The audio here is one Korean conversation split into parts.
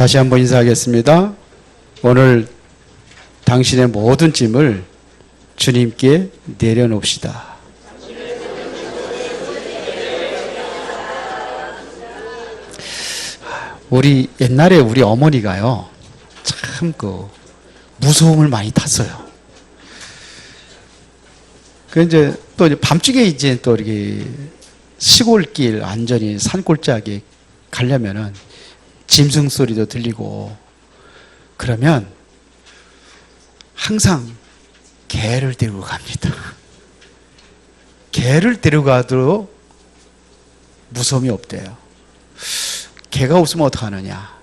다시 한번 인사하겠습니다. 오늘 당신의 모든 짐을 주님께 내려놓읍시다. 우리 옛날에 우리 어머니가요, 참 무서움을 많이 탔어요. 이제 또 밤중에 이제 또 이렇게 시골길 안전히 산골짜기에 가려면은 짐승 소리도 들리고 그러면 항상 개를 데리고 갑니다. 개를 데리고 가도 무서움이 없대요. 개가 없으면 어떡하느냐?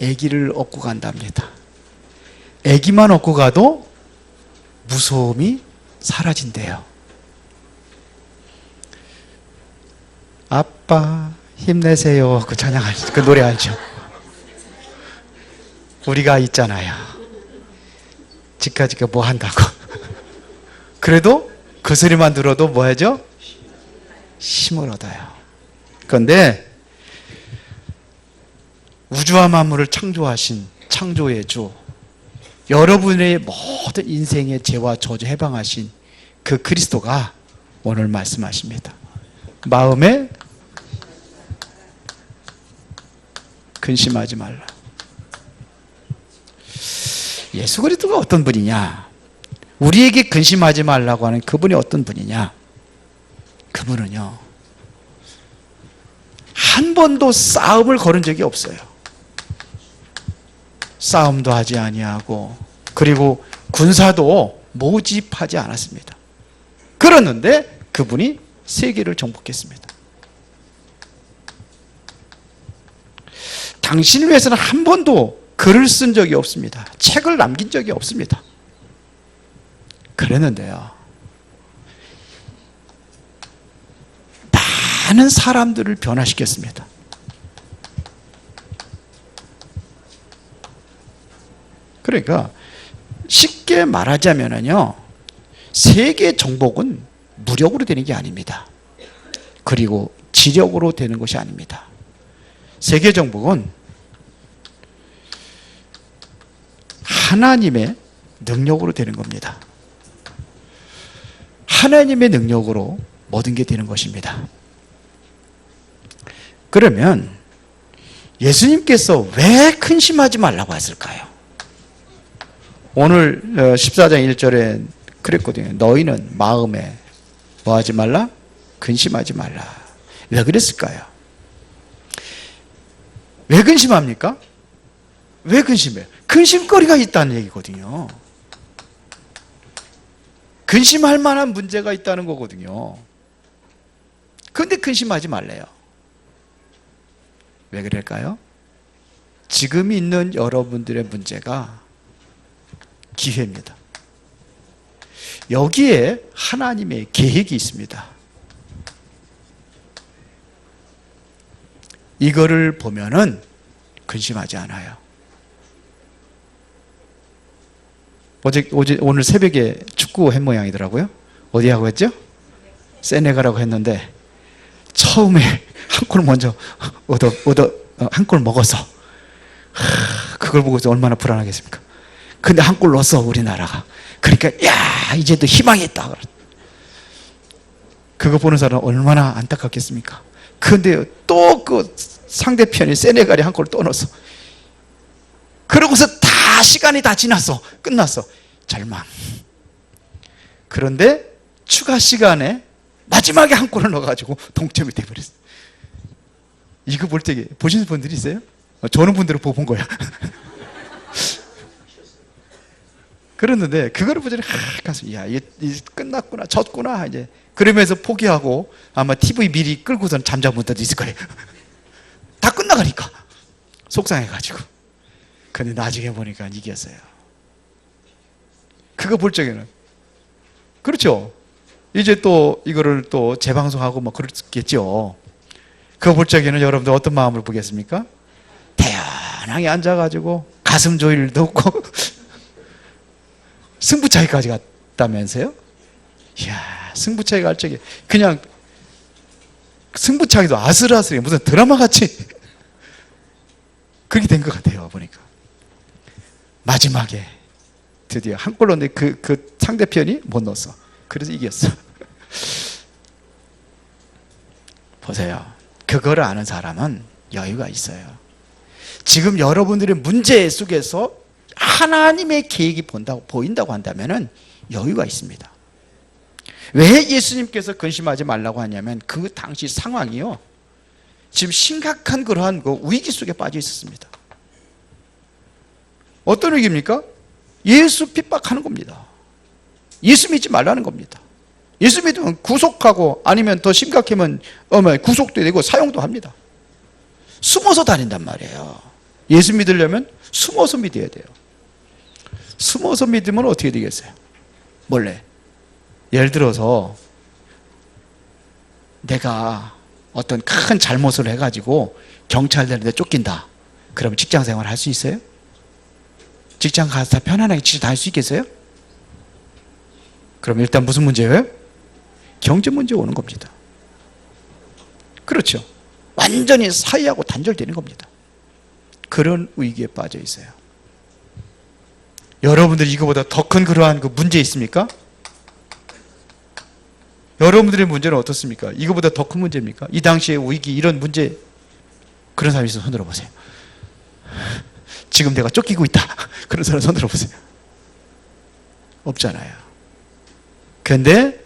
아기를 업고 간답니다. 아기만 업고 가도 무서움이 사라진대요. 아빠 힘내세요. 그 찬양 알죠? 그 노래 알죠? 우리가 있잖아요. 지카지카 뭐 한다고. 그래도 그 소리만 들어도 뭐 하죠? 힘을 얻어요. 그런데 우주와 만물을 창조하신 창조의 주, 여러분의 모든 인생의 죄와 저주 해방하신 그 그리스도가 오늘 말씀하십니다. 마음에 근심하지 말라. 예수 그리스도가 어떤 분이냐? 우리에게 근심하지 말라고 하는 그분이 어떤 분이냐? 그분은요, 한 번도 싸움을 걸은 적이 없어요. 싸움도 하지 아니하고, 그리고 군사도 모집하지 않았습니다. 그랬는데 그분이 세계를 정복했습니다. 당신을 위해서는 한 번도 글을 쓴 적이 없습니다. 책을 남긴 적이 없습니다. 그랬는데요, 많은 사람들을 변화시켰습니다. 그러니까 쉽게 말하자면요, 세계 정복은 무력으로 되는 게 아닙니다. 그리고 지력으로 되는 것이 아닙니다. 세계 정복은 하나님의 능력으로 되는 겁니다. 하나님의 능력으로 모든 게 되는 것입니다. 그러면 예수님께서 왜 근심하지 말라고 했을까요? 오늘 14장 1절에 그랬거든요. 너희는 마음에 뭐 하지 말라? 근심하지 말라. 왜 그랬을까요? 왜 근심합니까? 왜 근심해요? 근심거리가 있다는 얘기거든요. 근심할 만한 문제가 있다는 거거든요. 그런데 근심하지 말래요. 왜 그럴까요? 지금 있는 여러분들의 문제가 기회입니다. 여기에 하나님의 계획이 있습니다. 이거를 보면은 근심하지 않아요. 오늘 새벽에 축구 한 모양이더라고요. 어디 하고 했죠? 세네갈하고 했는데 처음에 한 골 먼저 한 골 먹어서 그걸 보고서 얼마나 불안하겠습니까? 근데 한 골 넣었어, 우리나라가. 그러니까 야, 이제도 희망이 있다. 그거 보는 사람은 얼마나 안타깝겠습니까? 근데 또 그 상대편이 세네갈이 한 골 또 넣었어. 그러고서 다 시간이 다 지났어. 끝났어. 절망. 그런데 추가 시간에 마지막에 한 골을 넣어가지고 동점이 돼버렸어. 이거 볼 때 보시는 분들이 있어요? 저는 분들은 본 거야. 그랬는데 그거를 보더니 가서 야, 이게 끝났구나, 졌구나 이제 그러면서 포기하고 아마 TV 미리 끌고선 잠자는 분들도 있을 거예요. 다 끝나가니까 속상해가지고. 근데 나중에 보니까 이겼어요. 그거 볼 적에는 그렇죠. 이제 또 이거를 또 재방송하고 뭐 그렇겠죠. 그거 볼 적에는 여러분들 어떤 마음을 보겠습니까? 태연하게 앉아가지고 가슴 조일도 없고 승부차기까지 갔다면서요? 이야, 승부차기 갈 적에 그냥 승부차기도 아슬아슬해. 무슨 드라마 같이. 그렇게 된 것 같아요. 보니까 마지막에 드디어 한 골 넣는데 그 상대편이 못 넣었어. 그래서 이겼어. 보세요. 그거를 아는 사람은 여유가 있어요. 지금 여러분들의 문제 속에서 하나님의 계획이 보인다고 한다면 여유가 있습니다. 왜 예수님께서 근심하지 말라고 하냐면 그 당시 상황이요, 지금 심각한 그러한 위기 속에 빠져 있었습니다. 어떤 위기입니까? 예수 핍박하는 겁니다. 예수 믿지 말라는 겁니다. 예수 믿으면 구속하고, 아니면 더 심각하면 구속도 되고 사형도 합니다. 숨어서 다닌단 말이에요. 예수 믿으려면 숨어서 믿어야 돼요. 숨어서 믿으면 어떻게 되겠어요? 몰래. 예를 들어서 내가 어떤 큰 잘못을 해가지고 경찰들한테 쫓긴다. 그러면 직장생활 할 수 있어요? 직장 가서 편안하게 다 할 수 있겠어요? 그럼 일단 무슨 문제예요? 경제 문제 오는 겁니다. 그렇죠. 완전히 사회하고 단절되는 겁니다. 그런 위기에 빠져 있어요. 여러분들이 이거보다 더 큰 그러한 문제 있습니까? 여러분들의 문제는 어떻습니까? 이거보다 더 큰 문제입니까? 이 당시의 위기, 이런 문제, 그런 사람이 있어서 손 들어보세요. 지금 내가 쫓기고 있다. 그런 사람 손 들어보세요. 없잖아요. 그런데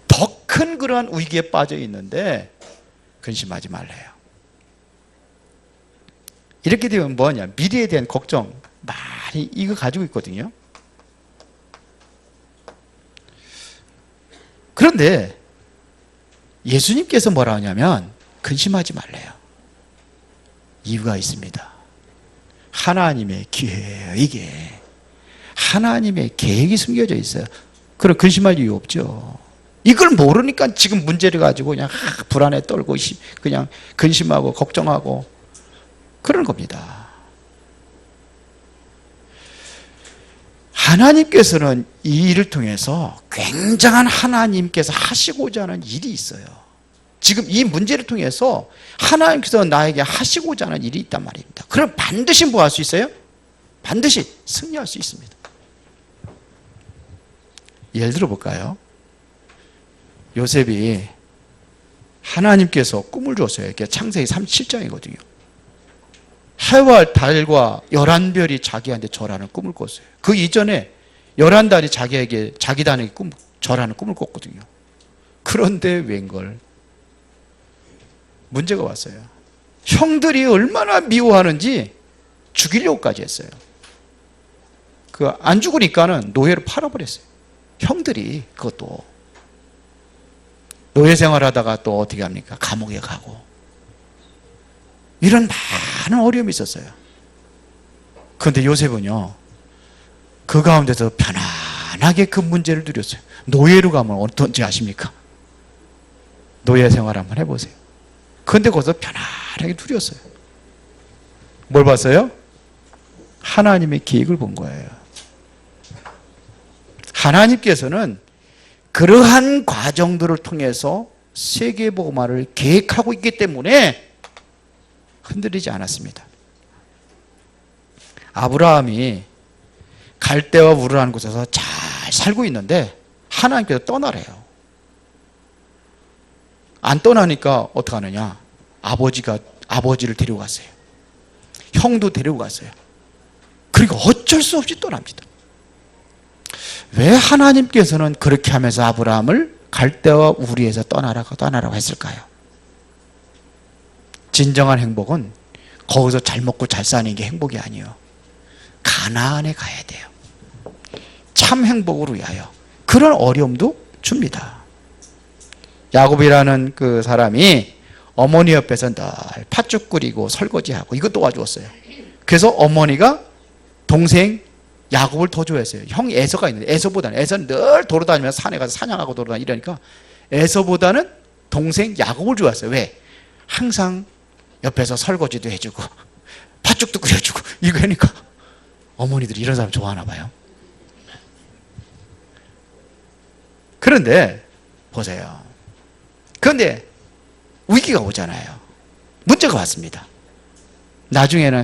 더 큰 그러한 위기에 빠져 있는데 근심하지 말래요. 이렇게 되면 뭐냐? 미래에 대한 걱정 많이 이거 가지고 있거든요. 그런데 예수님께서 뭐라 하냐면 근심하지 말래요. 이유가 있습니다. 하나님의 계획에 하나님의 계획이 숨겨져 있어요. 그럼 근심할 이유 없죠. 이걸 모르니까 지금 문제를 가지고 그냥 불안에 떨고 그냥 근심하고 걱정하고 그런 겁니다. 하나님께서는 이 일을 통해서 굉장한 하나님께서 하시고자 하는 일이 있어요. 지금 이 문제를 통해서 하나님께서 나에게 하시고자 하는 일이 있단 말입니다. 그럼 반드시 뭐 할 수 있어요? 반드시 승리할 수 있습니다. 예를 들어 볼까요? 요셉이 하나님께서 꿈을 줬어요. 이게 창세기 37장이거든요. 해와 달과 11별이 자기한테 절하는 꿈을 꿨어요. 그 이전에 11달이 자기에게, 자기 단에게 절하는 꿈을 꿨거든요. 그런데 웬걸 문제가 왔어요. 형들이 얼마나 미워하는지 죽이려고까지 했어요. 안 죽으니까는 노예로 팔아버렸어요. 형들이. 그것도 노예 생활하다가 또 어떻게 합니까? 감옥에 가고 이런 많은 어려움이 있었어요. 그런데 요셉은요, 그 가운데서 편안하게 그 문제를 누렸어요. 노예로 가면 어떤지 아십니까? 노예 생활 한번 해보세요. 그런데 거기서 편안하게 누렸어요. 뭘 봤어요? 하나님의 계획을 본 거예요. 하나님께서는 그러한 과정들을 통해서 세계복음화를 계획하고 있기 때문에 흔들리지 않았습니다. 아브라함이 갈대와 우르라는 곳에서 잘 살고 있는데 하나님께서 떠나래요. 안 떠나니까 어떡하느냐? 아버지를 데리고 갔어요. 형도 데리고 갔어요. 그러니까 어쩔 수 없이 떠납니다. 왜 하나님께서는 그렇게 하면서 아브라함을 갈대와 우리에서 떠나라고 했을까요? 진정한 행복은 거기서 잘 먹고 잘 사는 게 행복이 아니에요. 가나안에 가야 돼요. 참 행복을 위하여. 그런 어려움도 줍니다. 야곱이라는 그 사람이 어머니 옆에서 늘 팥죽 끓이고 설거지하고 이거 도와주었어요. 그래서 어머니가 동생 야곱을 더 좋아했어요. 형 에서가 있는데 에서는 늘 돌아다니면서 산에 가서 사냥하고 돌아다니고 이러니까 에서보다는 동생 야곱을 좋아했어요. 왜? 항상 옆에서 설거지도 해주고 팥죽도 끓여주고 이거 하니까 어머니들이 이런 사람 좋아하나 봐요. 그런데 보세요. 그런데 위기가 오잖아요. 문제가 왔습니다. 나중에는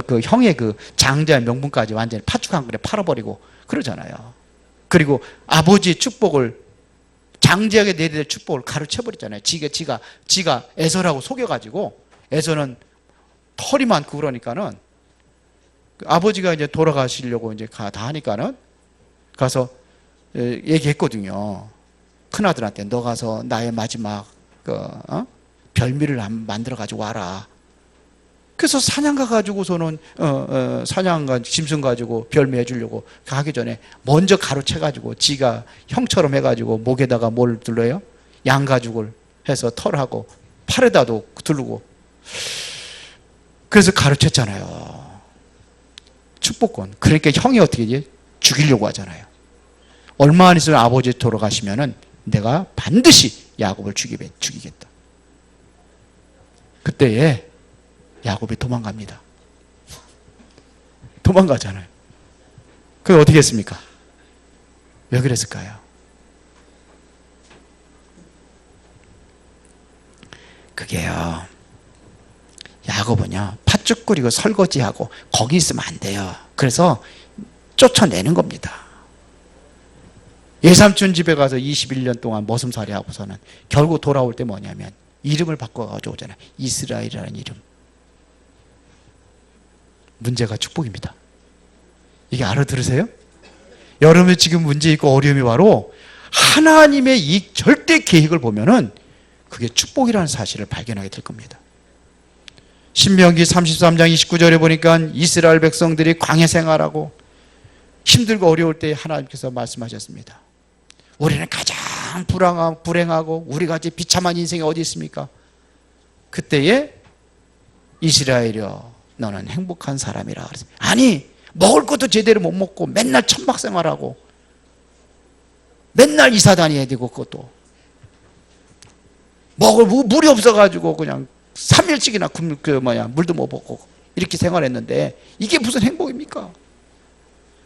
그 형의 그 장자의 명분까지 완전히 팥죽 한 그릇 팔아버리고 그러잖아요. 그리고 아버지의 축복을, 장자에게 내려야 될 축복을 가로채버리잖아요. 지가 에서라고 속여가지고, 에서는 털이 많고 그러니까는 아버지가 이제 돌아가시려고 이제 다 하니까는 가서 얘기했거든요. 큰아들한테 너 가서 나의 마지막 별미를 만들어 가지고 와라. 그래서 사냥 가가지고서는 사냥가 짐승 가지고 별미 해주려고 가기 전에 먼저 가로채가지고 지가 형처럼 해가지고 목에다가 뭘 둘러요? 양가죽을 해서 털하고 팔에다도 두르고, 그래서 가로챘잖아요. 축복권. 그러니까 형이 어떻게 해? 죽이려고 하잖아요. 얼마 안 있으면 아버지 돌아가시면은 내가 반드시 야곱을 죽이겠다. 그때에 야곱이 도망갑니다. 도망가잖아요. 그게 어떻게 했습니까? 왜 그랬을까요? 그게요, 야곱은요 팥죽 끓이고 설거지하고 거기 있으면 안 돼요. 그래서 쫓아내는 겁니다. 예삼촌 집에 가서 21년 동안 머슴살이 하고서는 결국 돌아올 때 뭐냐면 이름을 바꿔가지고 오잖아요. 이스라엘이라는 이름. 문제가 축복입니다. 이게 알아들으세요? 여러분이 지금 문제 있고 어려움이 바로 하나님의 이 절대 계획을 보면은 그게 축복이라는 사실을 발견하게 될 겁니다. 신명기 33장 29절에 보니까 이스라엘 백성들이 광야 생활하고 힘들고 어려울 때 하나님께서 말씀하셨습니다. 우리는 가장 불행하고 우리같이 비참한 인생이 어디 있습니까? 그때에 이스라엘이여 너는 행복한 사람이라 그랬어요. 아니, 먹을 것도 제대로 못 먹고 맨날 천막 생활하고 맨날 이사 다녀야 되고, 그것도 먹을 물이 없어가지고 그냥 3일씩이나 물도 못 먹고 이렇게 생활했는데 이게 무슨 행복입니까?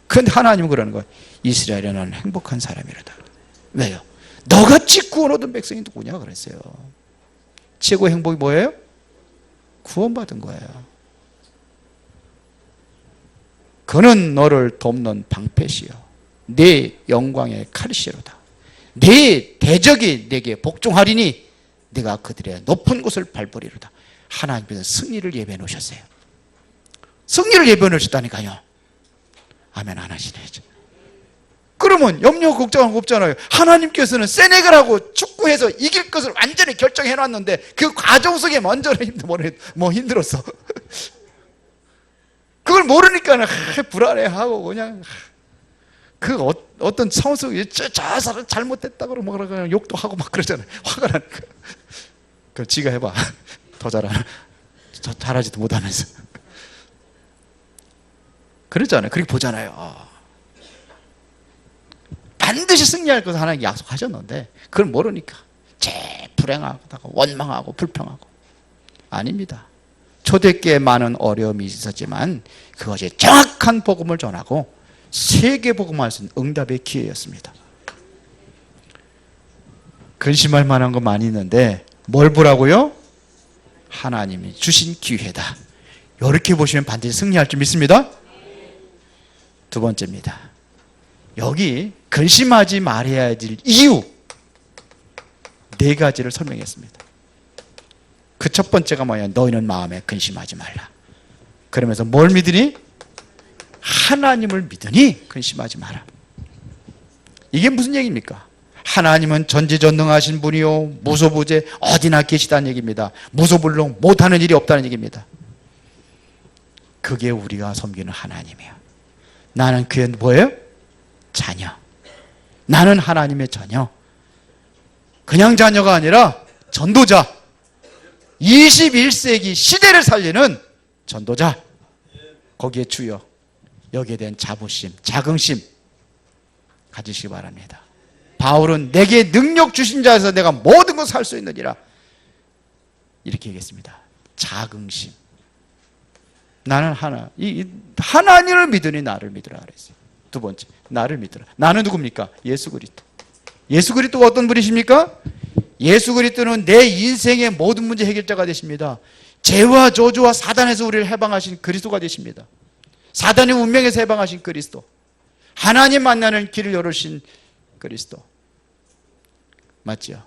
그런데 하나님은 그러는 거예요. 이스라엘은 너는 행복한 사람이라다. 왜요? 너같이 구원 얻은 백성이 누구냐 그랬어요. 최고의 행복이 뭐예요? 구원받은 거예요. 그는 너를 돕는 방패시요 네 영광의 칼시로다. 네 대적이 내게 복종하리니 네가 그들의 높은 곳을 밟으리로다. 하나님께서 승리를 예배해 놓으셨어요. 승리를 예배해 놓으셨다니까요. 아멘 안 하시네요. 그러면 염려 걱정할 거 없잖아요. 하나님께서는 세네갈하고 축구해서 이길 것을 완전히 결정해 놨는데 그 과정 속에 먼저는 힘들었어. 그걸 모르니까 불안해하고 그냥 어떤 상황 속에 저 사람 잘못됐다 그러면 그냥 욕도 하고 막 그러잖아요. 화가 나니까. 그럼 지가 해봐. 더 잘하나? 잘하지도 못하면서. 그러잖아요. 그렇게 보잖아요. 반드시 승리할 것을 하나님 약속하셨는데 그걸 모르니까 제일 불행하고 원망하고 불평하고. 아닙니다. 초대교회에 많은 어려움이 있었지만 그것이 정확한 복음을 전하고 세계 복음할 수 있는 응답의 기회였습니다. 근심할 만한 거 많이 있는데 뭘 보라고요? 하나님이 주신 기회다. 이렇게 보시면 반드시 승리할 줄 믿습니다. 두 번째입니다. 여기 근심하지 말아야 할 이유 4가지를 설명했습니다. 그 첫 번째가 뭐냐? 너희는 마음에 근심하지 말라. 그러면서 뭘 믿으니? 하나님을 믿으니 근심하지 마라. 이게 무슨 얘기입니까? 하나님은 전지전능하신 분이요 무소부재 어디나 계시다는 얘기입니다. 무소불능 못하는 일이 없다는 얘기입니다. 그게 우리가 섬기는 하나님이에요. 나는 그의 뭐예요? 자녀. 나는 하나님의 자녀. 그냥 자녀가 아니라 전도자. 21세기 시대를 살리는 전도자. 거기에 주여 여기에 대한 자부심, 자긍심 가지시기 바랍니다. 바울은 내게 능력 주신 자에서 내가 모든 것을 할 수 있느니라 이렇게 얘기했습니다. 자긍심. 나는 하나님을 믿으니 나를 믿으라 그랬어요. 두 번째, 나를 믿으라. 나는 누굽니까? 예수 그리스도. 예수 그리스도가 어떤 분이십니까? 예수 그리스도는 내 인생의 모든 문제 해결자가 되십니다. 죄와 저주와 사단에서 우리를 해방하신 그리스도가 되십니다. 사단의 운명에서 해방하신 그리스도, 하나님 만나는 길을 열으신 그리스도, 맞죠?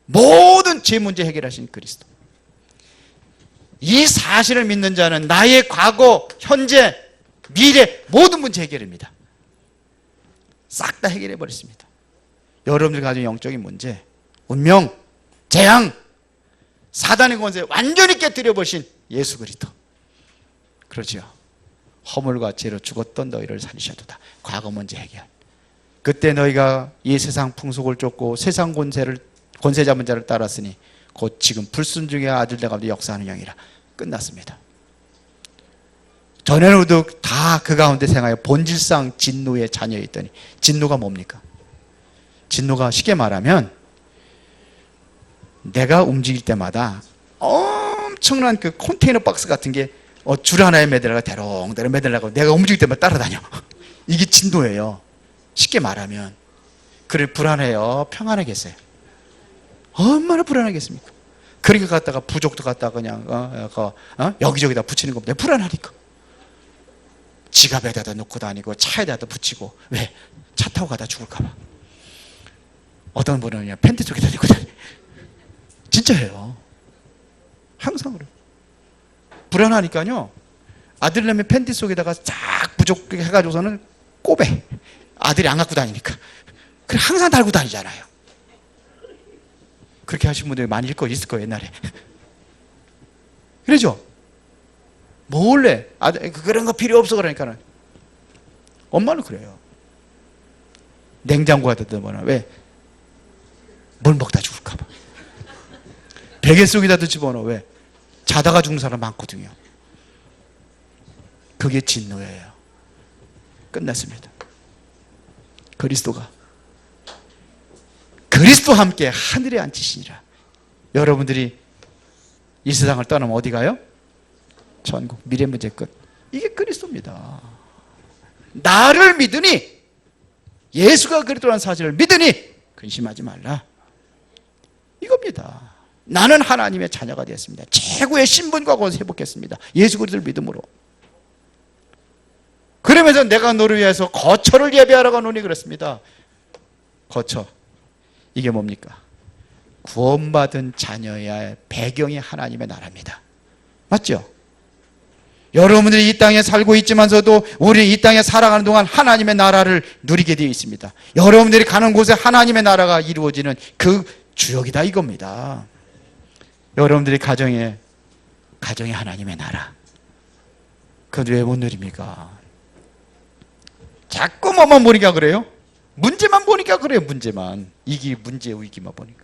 모든 죄 문제 해결하신 그리스도. 이 사실을 믿는 자는 나의 과거, 현재, 미래 모든 문제 해결입니다. 싹 다 해결해 버렸습니다. 여러분들 가진 영적인 문제, 운명, 재앙, 사단의 권세 완전히 깨뜨려 버신 예수 그리스도. 그렇죠. 허물과 죄로 죽었던 너희를 살리셔도다. 과거 문제 해결. 그때 너희가 이 세상 풍속을 쫓고 세상 권세 잡은 자를 따랐으니 곧 지금 불순종의 아들들 가운데 역사하는 영이라. 끝났습니다. 전에는 우리도 다 그 가운데 생하여 본질상 진노의 자녀였더니, 진노가 뭡니까? 진노가 쉽게 말하면 내가 움직일 때마다 엄청난 그 컨테이너 박스 같은 게 줄 하나에 매달려가 대롱대롱 매달려가고 내가 움직일 때마다 따라다녀. 이게 진노예요. 쉽게 말하면. 그래, 불안해요? 평안하겠어요? 얼마나 불안하겠습니까? 그렇게 갖다가 부족도 갖다가 그냥 여기저기다 붙이는 겁니다. 불안하니까. 지갑에다가 놓고 다니고 차에다가 붙이고. 왜? 차 타고 가다 죽을까 봐. 어떤 분은 그냥 팬티 속에다 놓고 다니. 진짜예요. 항상 그래요. 불안하니까요, 아들내미 팬티 속에다가 쫙 부족 해가지고서는 꼬배. 아들이 안 갖고 다니니까. 그래, 항상 달고 다니잖아요. 그렇게 하신 분들이 많이 있을 거예요, 옛날에. 그러죠? 몰래. 그런 거 필요 없어, 그러니까는. 엄마는 그래요. 냉장고에 뜯어보나. 왜? 뭘 먹다 죽을까봐. 베개 속에다 집어넣어. 왜? 자다가 죽는 사람 많거든요. 그게 진노예요. 끝났습니다. 그리스도와 함께 하늘에 앉히시니라. 여러분들이 이 세상을 떠나면 어디 가요? 천국. 미래 문제 끝. 이게 그리스도입니다. 나를 믿으니, 예수가 그리스도라는 사실을 믿으니 근심하지 말라. 이겁니다. 나는 하나님의 자녀가 되었습니다. 최고의 신분과 권세 회복했습니다. 예수 그리스도를 믿음으로. 그러면서 내가 너를 위해서 거처를 예배하라고 하노니 그렇습니다. 거처. 이게 뭡니까? 구원받은 자녀의 배경이 하나님의 나라입니다. 맞죠? 여러분들이 이 땅에 살고 있지만서도 우리 이 땅에 살아가는 동안 하나님의 나라를 누리게 되어 있습니다. 여러분들이 가는 곳에 하나님의 나라가 이루어지는 그 주역이다 이겁니다. 여러분들이 가정에 하나님의 나라. 그건 왜 못 누립니까? 자꾸 뭐만 보니까 그래요? 문제만 보니까 그래요. 문제만. 문제의 위기만 보니까.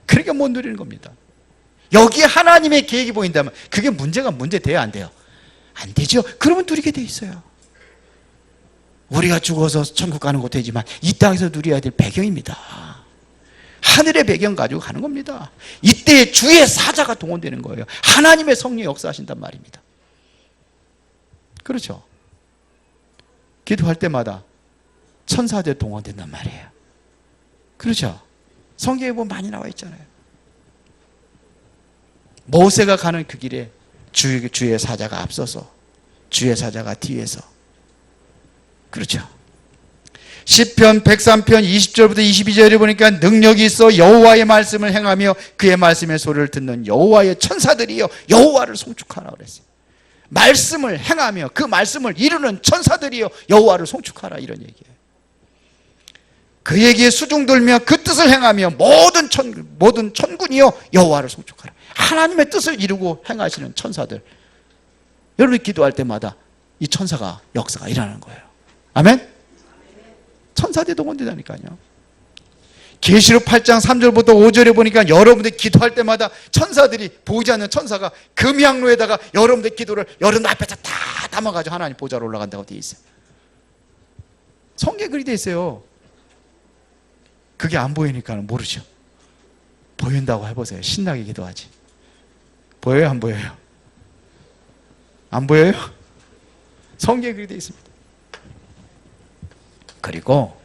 그러니까 못 누리는 겁니다. 여기에 하나님의 계획이 보인다면 그게 문제가 돼요, 안 돼요? 안 되죠. 그러면 누리게 돼 있어요. 우리가 죽어서 천국 가는 것도 되지만 이 땅에서 누려야 될 배경입니다. 하늘의 배경 가지고 가는 겁니다. 이때 주의 사자가 동원되는 거예요. 하나님의 성령이 역사하신단 말입니다. 그렇죠? 기도할 때마다 천사들 동원된단 말이에요. 그렇죠? 성경에 보면 많이 나와 있잖아요. 모세가 가는 그 길에 주의 사자가 앞서서, 주의 사자가 뒤에서. 그렇죠? 시편 103편 20절부터 22절에 보니까 능력이 있어 여호와의 말씀을 행하며 그의 말씀의 소리를 듣는 여호와의 천사들이여 여호와를 송축하라 그랬어요. 말씀을 행하며 그 말씀을 이루는 천사들이여 여호와를 송축하라, 이런 얘기예요. 그에게 수중 들며 그 뜻을 행하며 모든 천군이여 여호와를 송축하라. 하나님의 뜻을 이루고 행하시는 천사들. 여러분이 기도할 때마다 이 천사가 역사가 일어나는 거예요. 아멘? 천사들이 동원되다니까요. 계시록 8장 3절부터 5절에 보니까 여러분들 기도할 때마다 천사들이, 보이지 않는 천사가 금향로에다가 여러분들 기도를 여러분 앞에서 다 담아가지고 하나님 보좌로 올라간다고 되어 있어요. 성경에 그리 되어 있어요. 그게 안 보이니까 모르죠. 보인다고 해보세요. 신나게 기도하지. 보여요? 안 보여요? 안 보여요? 성경에 그리 되어 있습니다. 그리고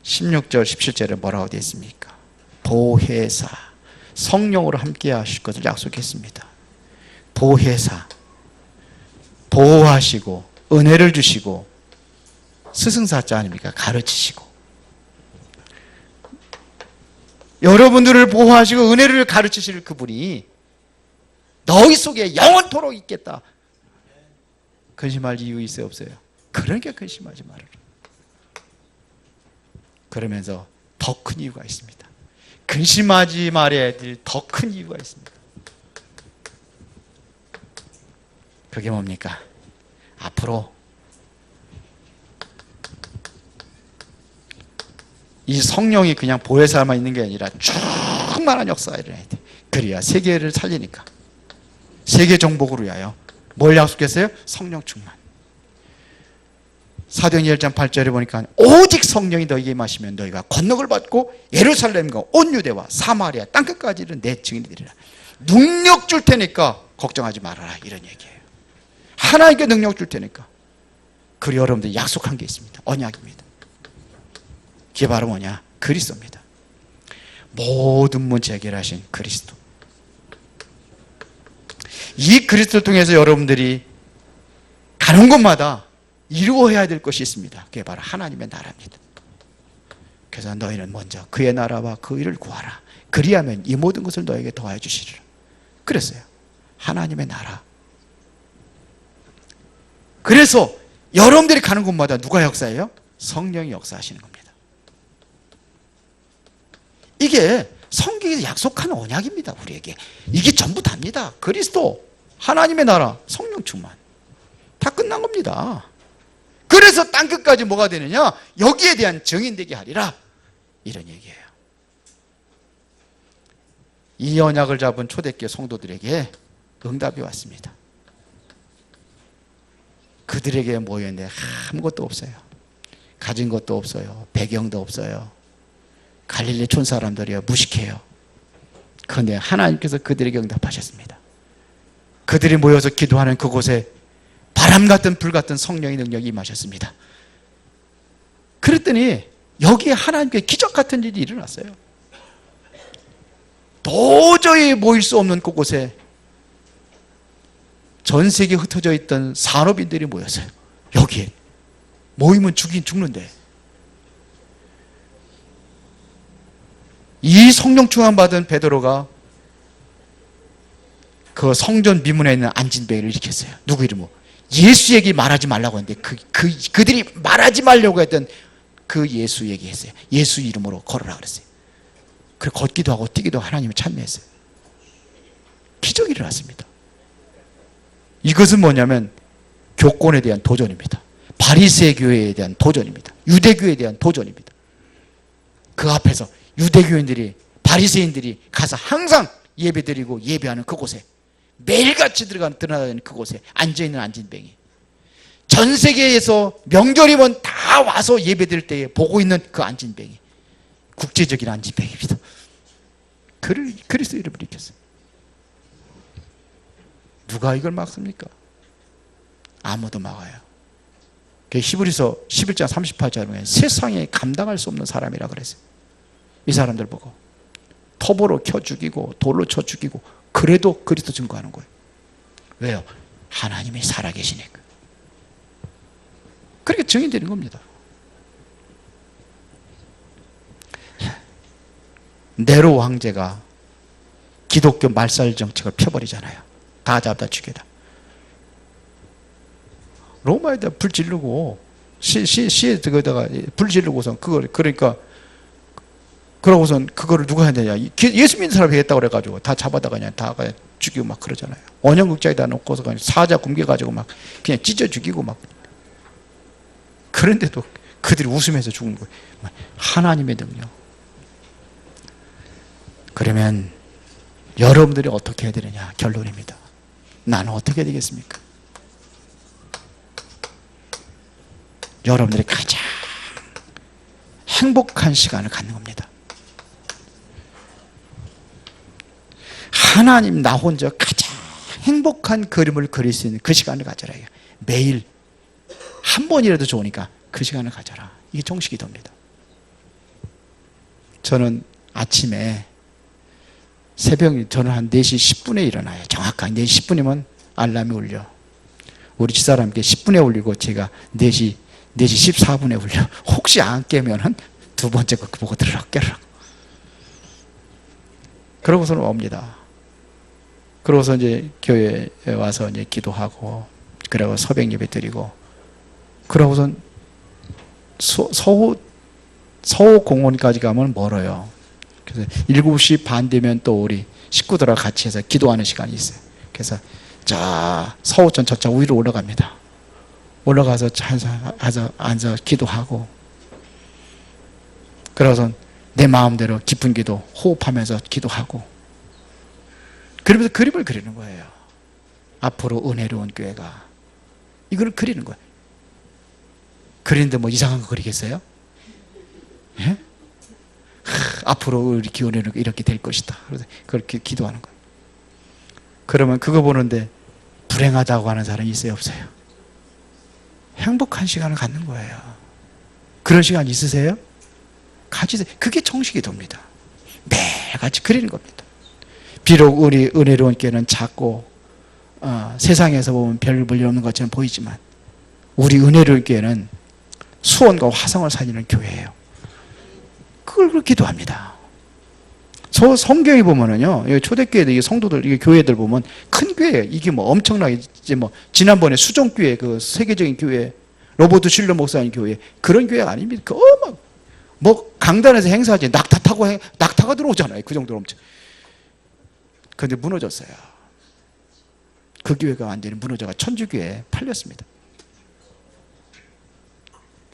16절 17절에 뭐라고 되어 있습니까? 보혜사 성령으로 함께 하실 것을 약속했습니다. 보혜사, 보호하시고 은혜를 주시고 스승사자 아닙니까? 가르치시고 여러분들을 보호하시고 은혜를 가르치실 그분이 너희 속에 영원토록 있겠다. 근심할 이유 있어요, 없어요? 그러니까 근심하지 말아라. 그러면서 더 큰 이유가 있습니다. 근심하지 말아야 될 더 큰 이유가 있습니다. 그게 뭡니까? 앞으로 이 성령이 그냥 보혜사만 있는 게 아니라 충만한 역사가 일어나야 돼. 그래야 세계를 살리니까. 세계 정복을 위하여 뭘 약속했어요? 성령 충만. 사도행전 1장 8절에 보니까 오직 성령이 너희에게 임하시면 너희가 권능을 받고 예루살렘과 온 유대와 사마리아 땅끝까지 이르는 내 증인이 되리라. 능력 줄 테니까 걱정하지 말아라, 이런 얘기예요. 하나님께 능력 줄 테니까. 그리고 여러분들 약속한 게 있습니다. 언약입니다. 그게 바로 뭐냐? 그리스도입니다. 모든 문제 해결하신 그리스도. 이 그리스도를 통해서 여러분들이 가는 곳마다 이루어야 될 것이 있습니다. 그게 바로 하나님의 나라입니다. 그래서 너희는 먼저 그의 나라와 그 일을 구하라. 그리하면 이 모든 것을 너에게 더하여 주시리라. 그랬어요. 하나님의 나라. 그래서 여러분들이 가는 곳마다 누가 역사해요? 성령이 역사하시는 겁니다. 이게 성경에서 약속한 언약입니다. 우리에게 이게 전부 답니다. 그리스도, 하나님의 나라, 성령 충만, 다 끝난 겁니다. 그래서 땅끝까지 뭐가 되느냐? 여기에 대한 증인되게 하리라, 이런 얘기예요. 이 언약을 잡은 초대교회 성도들에게 응답이 왔습니다. 그들에게 모였는데 아무것도 없어요. 가진 것도 없어요. 배경도 없어요. 갈릴리 촌 사람들이요, 무식해요. 그런데 하나님께서 그들에게 응답하셨습니다. 그들이 모여서 기도하는 그곳에 바람 같은 불 같은 성령의 능력이 임하셨습니다. 그랬더니 여기에 하나님께 기적 같은 일이 일어났어요. 도저히 모일 수 없는 그곳에 전 세계에 흩어져 있던 산업인들이 모였어요. 여기에 모이면 죽는데 이 성령 충만 받은 베드로가 그 성전 미문에 있는 안진뱅이를 일으켰어요. 누구 이름으로? 예수 얘기 말하지 말라고 했는데 그들이 말하지 말려고 했던 그 예수 얘기했어요. 예수 이름으로 걸으라 그랬어요. 그리고 걷기도 하고 뛰기도 하나님을 찬미했어요. 기적이 일어났습니다. 이것은 뭐냐면 교권에 대한 도전입니다. 바리새 교회에 대한 도전입니다. 유대교에 대한 도전입니다. 그 앞에서 유대교인들이, 바리새인들이 가서 항상 예배드리고 예배하는 그곳에, 매일같이 드러나는 그곳에 앉아있는 안진뱅이, 전 세계에서 명절이면 다 와서 예배드릴 때에 보고 있는 그 안진뱅이, 국제적인 안진뱅이입니다. 그리스도 이름을 일으켰어요. 누가 이걸 막습니까? 아무도 막아요. 히브리서 11장 38절에 보면 세상에 감당할 수 없는 사람이라 그랬어요. 이 사람들 보고 톱으로 켜 죽이고 돌로 쳐 죽이고, 그래도 그리스도 증거하는 거예요. 왜요? 하나님이 살아계시니까. 그렇게 증인되는 겁니다. 네로 황제가 기독교 말살 정책을 펴버리잖아요. 다 잡다 죽여다. 로마에다 불 지르고 시에 들어다가 불 지르고선 그걸, 그러니까 그러고선 그거를 누가 해야 되냐? 예수 믿는 사람이 했다고 그래가지고 다 잡아다가 그냥 다 그냥 죽이고 막 그러잖아요. 원형극장에다 놓고서 그냥 사자 굶겨가지고 막 그냥 찢어 죽이고 막. 그런데도 그들이 웃으면서 죽는 거예요. 하나님의 능력. 그러면 여러분들이 어떻게 해야 되느냐? 결론입니다. 나는 어떻게 해야 되겠습니까? 여러분들이 가장 행복한 시간을 갖는 겁니다. 하나님, 나 혼자 가장 행복한 그림을 그릴 수 있는 그 시간을 가져라. 매일 한 번이라도 좋으니까 그 시간을 가져라. 이게 정식기도입니다. 저는 아침에 새벽 저는 한 4시 10분에 일어나요. 정확하게 4시 10분이면 알람이 울려. 우리 집사람께 10분에 울리고 제가 4시 14분에 울려. 혹시 안 깨면은 두 번째 거 보고 깨라. 그러고서는 옵니다. 그러고서 이제 교회에 와서 이제 기도하고, 그리고 서백 예배 드리고, 그러고선 서호 공원까지 가면 멀어요. 그래서 7시 반 되면 또 우리 식구들하고 같이 해서 기도하는 시간이 있어요. 그래서 자, 서호천 저쪽 위로 올라갑니다. 올라가서 앉아 기도하고, 그러고서 내 마음대로 기쁜 기도 호흡하면서 기도하고, 그러면서 그림을 그리는 거예요. 앞으로 은혜로운 교회가. 이걸 그리는 거예요. 그리는데 뭐 이상한 거 그리겠어요? 예? 앞으로 우리 기원회는 이렇게 될 것이다. 그래서 그렇게 기도하는 거예요. 그러면 그거 보는데 불행하다고 하는 사람이 있어요, 없어요? 행복한 시간을 갖는 거예요. 그런 시간 있으세요? 가지세요. 그게 정식기도입니다. 매일같이 그리는 겁니다. 비록 우리 은혜로운 교회는 작고 세상에서 보면 별 볼 일 없는 것처럼 보이지만, 우리 은혜로운 교회는 수원과 화성을 살리는 교회예요. 그걸 기도합니다. 성경에 보면은요, 초대교회들, 성도들, 이게 교회들 보면 큰 교회예요. 이게 뭐 엄청나게, 이제 뭐, 지난번에 수정교회, 그 세계적인 교회, 로버트 실러 목사님 교회, 그런 교회가 아닙니다. 뭐, 강단에서 행사하지, 낙타가 들어오잖아요. 그 정도로 엄청. 근데 무너졌어요. 그 교회가 완전히 무너져가 천주교회에 팔렸습니다.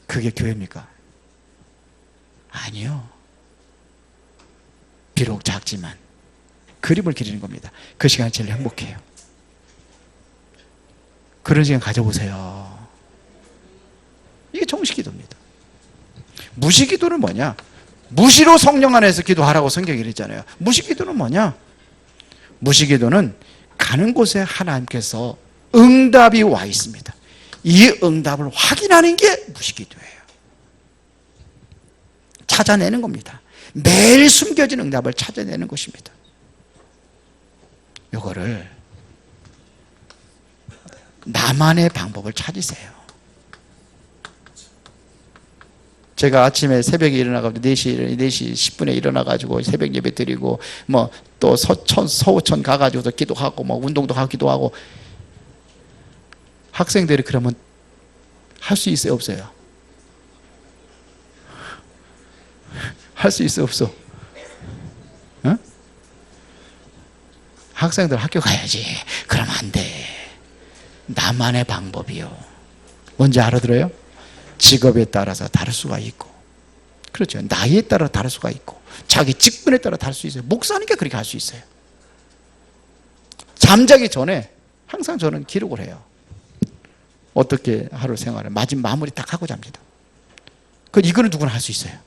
그게 교회입니까? 아니요. 비록 작지만 그림을 그리는 겁니다. 그 시간이 제일 행복해요. 그런 시간 가져보세요. 이게 정식기도입니다. 무시기도는 뭐냐? 무시로 성령 안에서 기도하라고 성경이 그랬잖아요. 무시기도는 뭐냐? 무시기도는 가는 곳에 하나님께서 응답이 와 있습니다. 이 응답을 확인하는 게 무시기도예요. 찾아내는 겁니다. 매일 숨겨진 응답을 찾아내는 것입니다. 이거를 나만의 방법을 찾으세요. 제가 아침에 새벽에 일어나가지고 4시 10분에 일어나가지고 새벽 예배 드리고, 뭐 또 서호천 가가지고도 기도하고, 뭐 운동도 하고 기도하고, 학생들이 그러면 할 수 있어요, 없어요? 할 수 있어, 없어? 어? 학생들 학교 가야지. 그러면 안 돼. 나만의 방법이요. 뭔지 알아들어요? 직업에 따라서 다를 수가 있고, 그렇죠. 나이에 따라 다를 수가 있고, 자기 직분에 따라 다를 수 있어요. 목사니까 그렇게 할 수 있어요. 잠자기 전에 항상 저는 기록을 해요. 어떻게 하루 생활을 마무리 딱 하고 잡니다. 이거는 누구나 할 수 있어요.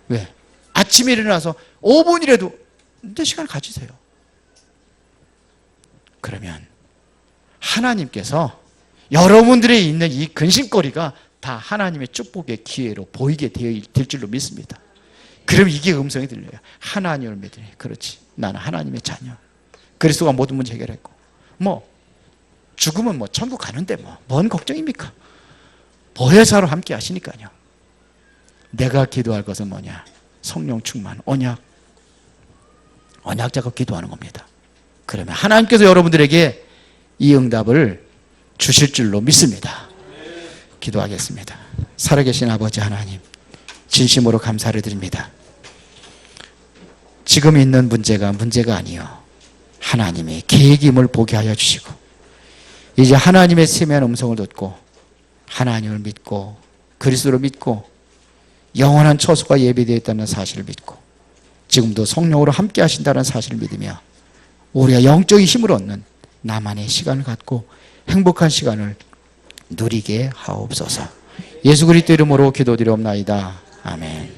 왜? 아침에 일어나서 5분이라도 내 시간을 가지세요. 그러면 하나님께서 여러분들의 있는 이 근심거리가 다 하나님의 축복의 기회로 보이게 될 줄로 믿습니다. 그럼 이게 음성이 들려요. 하나님을 믿으니, 그렇지, 나는 하나님의 자녀. 그리스도가 모든 문제 해결했고, 뭐 죽으면 뭐 천국 가는데 뭔 걱정입니까? 보혜사로 함께 하시니까요. 내가 기도할 것은 뭐냐? 성령 충만, 언약 잡고 기도하는 겁니다. 그러면 하나님께서 여러분들에게 이 응답을 주실 줄로 믿습니다. 기도하겠습니다. 살아계신 아버지 하나님, 진심으로 감사를 드립니다. 지금 있는 문제가 아니요, 하나님의 계획임을 보게 하여 주시고, 이제 하나님의 세미한 음성을 듣고 하나님을 믿고 그리스도를 믿고 영원한 처소가 예비되어 있다는 사실을 믿고, 지금도 성령으로 함께 하신다는 사실을 믿으며 우리가 영적인 힘을 얻는 나만의 시간을 갖고 행복한 시간을 누리게 하옵소서. 예수 그리스도 이름으로 기도드리옵나이다. 아멘.